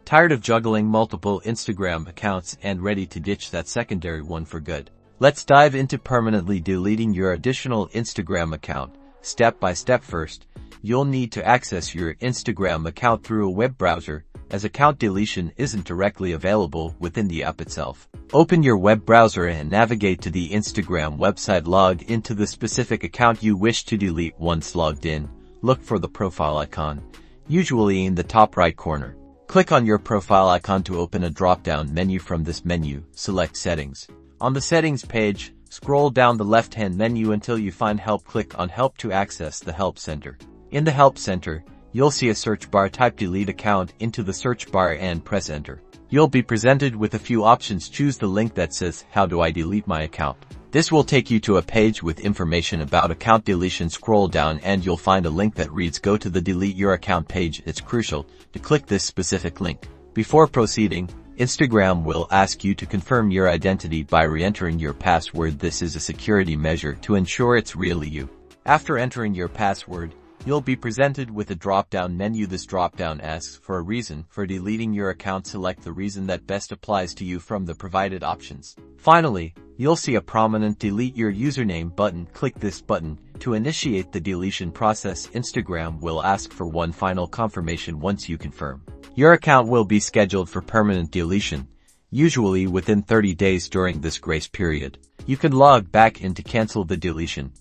Tired of juggling multiple Instagram accounts and ready to ditch that secondary one for good? Let's dive into permanently deleting your additional Instagram account, step by step. First, you'll need to access your Instagram account through a web browser, as account deletion isn't directly available within the app itself. Open your web browser and navigate to the Instagram website. Log into the specific account you wish to delete. Once logged in, look for the profile icon, usually in the top right corner. Click on your profile icon to open a drop-down menu. From this menu, select Settings. On the Settings page, scroll down the left-hand menu until you find Help. Click on Help to access the Help Center. In the Help Center, you'll see a search bar. Type Delete Account into the search bar and press Enter. You'll be presented with a few options. Choose the link that says, "How do I delete my account?" This will take you to a page with information about account deletion. Scroll down and you'll find a link that reads, "Go to the Delete Your Account page." It's crucial to click this specific link. Before proceeding, Instagram will ask you to confirm your identity by re-entering your password. This is a security measure to ensure it's really you. After entering your password, you'll be presented with a drop-down menu. This drop-down asks for a reason for deleting your account. Select the reason that best applies to you from the provided options. Finally, you'll see a prominent Delete Your Username button. Click this button to initiate the deletion process. Instagram will ask for one final confirmation. Once you confirm, your account will be scheduled for permanent deletion, usually within 30 days. During this grace period, you can log back in to cancel the deletion.